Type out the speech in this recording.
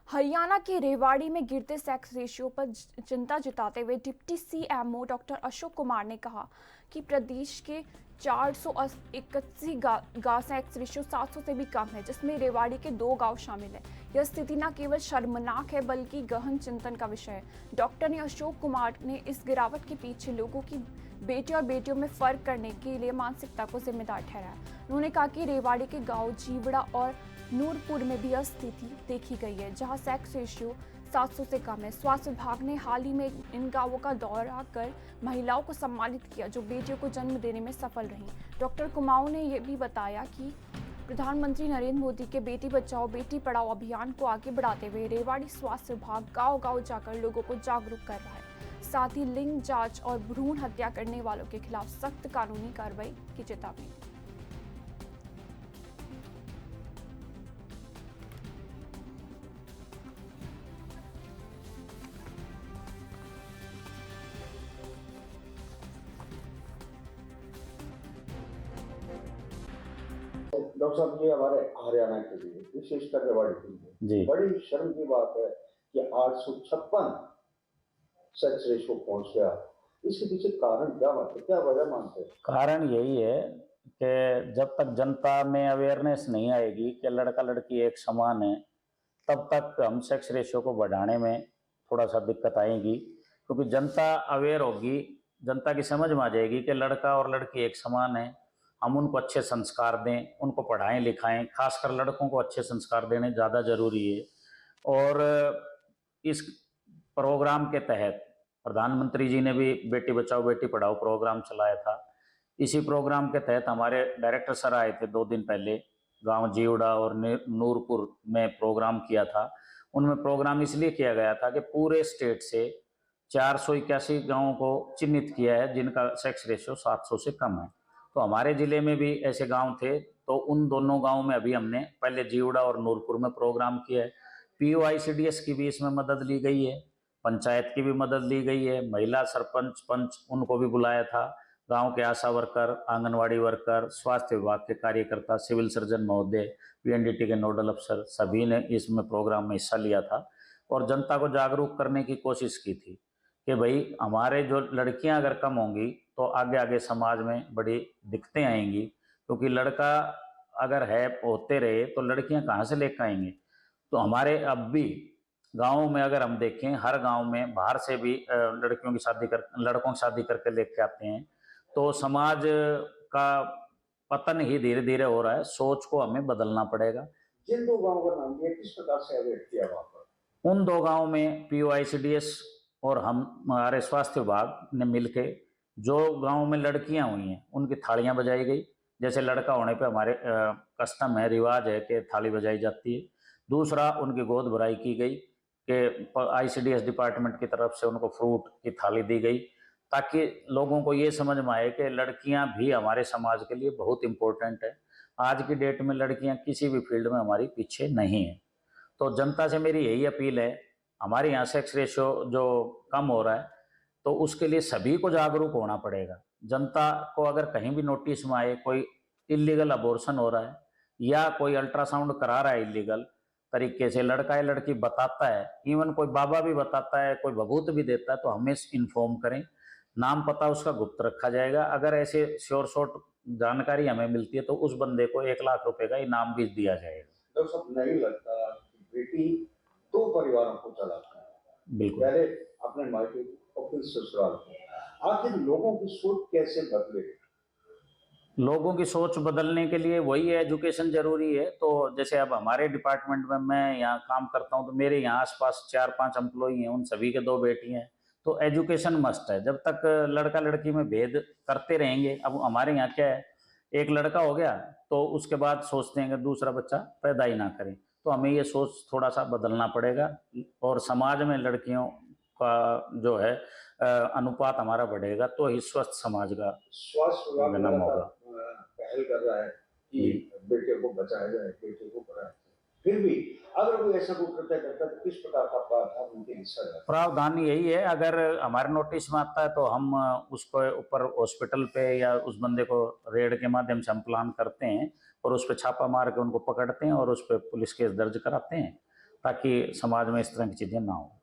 हरियाणा के रेवाड़ी में गिरते सेक्स रेशियो पर चिंता जताते हुए deputy CMO doctor Ashok Kumar ने कहा कि प्रदेश के 481 गांव सेक्स रेशियो 700 से भी कम है, जिसमें रेवाड़ी के 2 गांव शामिल है। यह स्थिति न केवल शर्मनाक है बल्कि गहन चिंतन का विषय है। डॉक्टर ने अशोक कुमार ने इस गिरावट के पीछे लोगों की बेटे और बेटियों में फर्क करने के लिए मानसिकता को जिम्मेदार ठहराया। उन्होंने कहा कि रेवाड़ी के गांव जीवड़ा और नूरपुर में भी यह स्थिति देखी गई है, जहां सेक्स रेशियो 700 से कम है। स्वास्थ्य विभाग ने हाल ही में इन गांवों का दौरा कर महिलाओं को सम्मानित किया जो बेटियों को जन्म देने में सफल रहीं। डॉक्टर कुमाऊं ने यह भी बताया कि प्रधानमंत्री नरेंद्र मोदी के बेटी बचाओ बेटी पढ़ाओ अभियान को आगे बढ़ाते हुए रेवाड़ी स्वास्थ्य विभाग गांव-गांव जाकर लोगों को जागरूक कर रहा है। साथ ही लिंग जांच और भ्रूण हत्या करने वालों के खिलाफ सख्त कानूनी कार्रवाई की चेतावनी। डॉक्टर साहब, ये हमारे हरियाणा के लिए विशेषकर रेवाड़ी के लिए बड़ी शर्म की बात है कि 856 सेक्स रेशो पहुंच गया। इसके पीछे कारण क्या बात है, क्या वजह मानते हैं? कारण यही है कि जब तक जनता में अवेयरनेस नहीं आएगी कि लड़का लड़की एक समान है, तब तक हम सेक्स रेशियो को बढ़ाने में थोड़ा सा दिक्कत आएगी। क्योंकि जनता अवेयर होगी, जनता की समझ में आ जाएगी कि लड़का और लड़की एक समान है। हम उनको अच्छे संस्कार दें, उनको पढ़ाएं लिखाएं, खासकर लड़कों को अच्छे संस्कार देने ज़्यादा जरूरी है। और इस प्रोग्राम के तहत प्रधानमंत्री जी ने भी बेटी बचाओ बेटी पढ़ाओ प्रोग्राम चलाया था। इसी प्रोग्राम के तहत हमारे डायरेक्टर सर आए थे 2 दिन पहले, गांव जीवड़ा और नूरपुर में प्रोग्राम किया था। उनमें प्रोग्राम इसलिए किया गया था कि पूरे स्टेट से 481 गांवों को चिन्हित किया है जिनका सेक्स रेशियो 700 से कम है। तो हमारे जिले में भी ऐसे गांव थे, तो उन दोनों गांवों में अभी हमने पहले जीवड़ा और नूरपुर में प्रोग्राम किया है। POICDS की भी इसमें मदद ली गई है, पंचायत की भी मदद ली गई है, महिला सरपंच पंच उनको भी बुलाया था, गांव के आशा वर्कर, आंगनवाड़ी वर्कर, स्वास्थ्य विभाग के कार्यकर्ता, सिविल सर्जन महोदय, PNDT के नोडल अफसर, सभी ने इसमें प्रोग्राम में हिस्सा लिया था और जनता को जागरूक करने की कोशिश की थी कि भाई हमारे जो लड़कियां अगर कम होंगी तो आगे आगे समाज में बड़ी दिक्कतें आएंगी। क्योंकि लड़का अगर है होते रहे तो लड़कियां कहाँ से लेकर आएंगे। तो हमारे अब भी गाँव में अगर हम देखें, हर गाँव में बाहर से भी लड़कों की शादी करके लेके आते हैं। तो समाज का पतन ही धीरे धीरे हो रहा है, सोच को हमें बदलना पड़ेगा। जिन 2 गाँव का नाम दिया, किस प्रकार से अवेयर किया वहां पर? उन 2 गाँव में POICDS और हमारे स्वास्थ्य विभाग ने मिलके जो गांव में लड़कियां हुई हैं उनकी थालियां बजाई गई। जैसे लड़का होने पे हमारे कस्टम है, रिवाज है कि थाली बजाई जाती है। दूसरा, उनकी गोद भराई की गई कि ICDS डिपार्टमेंट की तरफ से उनको फ्रूट की थाली दी गई, ताकि लोगों को ये समझ में आए कि लड़कियां भी हमारे समाज के लिए बहुत इंपॉर्टेंट है। आज की डेट में लड़कियां किसी भी फील्ड में हमारी पीछे नहीं है। तो जनता से मेरी यही अपील है, हमारे यहाँ सेक्स रेशियो जो कम हो रहा है तो उसके लिए सभी को जागरूक होना पड़ेगा। जनता को अगर कहीं भी नोटिस में आए कोई इलीगल अबॉर्शन हो रहा है या कोई अल्ट्रासाउंड करा रहा है इलीगल तरीके से, लड़का या लड़की बताता है, इवन कोई बाबा भी बताता है, कोई बबूत भी देता है, तो हमें इन्फॉर्म करें। नाम पता उसका गुप्त रखा जाएगा। अगर ऐसे श्योर शॉर्ट जानकारी हमें मिलती है तो उस बंदे को 1 लाख रुपए का इनाम भी दिया जाएगा। डॉक्टर साहब, नहीं लगता कि बेटी 2 परिवारों को चलाता है? बिल्कुल, पहले अपने मायके और फिर ससुराल को। आखिर लोगों की सोच कैसे बदले? लोगों की सोच बदलने के लिए वही है, एजुकेशन जरूरी है। तो जैसे अब हमारे डिपार्टमेंट में मैं यहाँ काम करता हूँ तो मेरे यहाँ आसपास 4-5 एम्प्लॉई हैं, उन सभी के 2 बेटी हैं। तो एजुकेशन मस्ट है। जब तक लड़का लड़की में भेद करते रहेंगे, अब हमारे यहाँ क्या है, एक लड़का हो गया तो उसके बाद सोचते हैं कि दूसरा बच्चा पैदा ही ना करें। तो हमें ये सोच थोड़ा सा बदलना पड़ेगा और समाज में लड़कियों का जो है अनुपात हमारा बढ़ेगा तो ही स्वस्थ समाज का स्वास्थ्य जन्म होगा। पहल कर रहा है कि बेटे को बचाया जाए, बेटे को पढ़ाया जाए। फिर भी अगर कोई ऐसा कोई कृत्य करता है तो किस प्रकार का प्रावधान उनके हिस्सा है? प्रावधान यही है, अगर हमारे नोटिस में आता है तो हम उसको ऊपर हॉस्पिटल पे या उस बंदे को रेड के माध्यम से हम प्लान करते हैं और उस पर छापा मार के उनको पकड़ते हैं और उस पर पुलिस केस दर्ज कराते हैं, ताकि समाज में इस तरह की चीज़ें ना हो।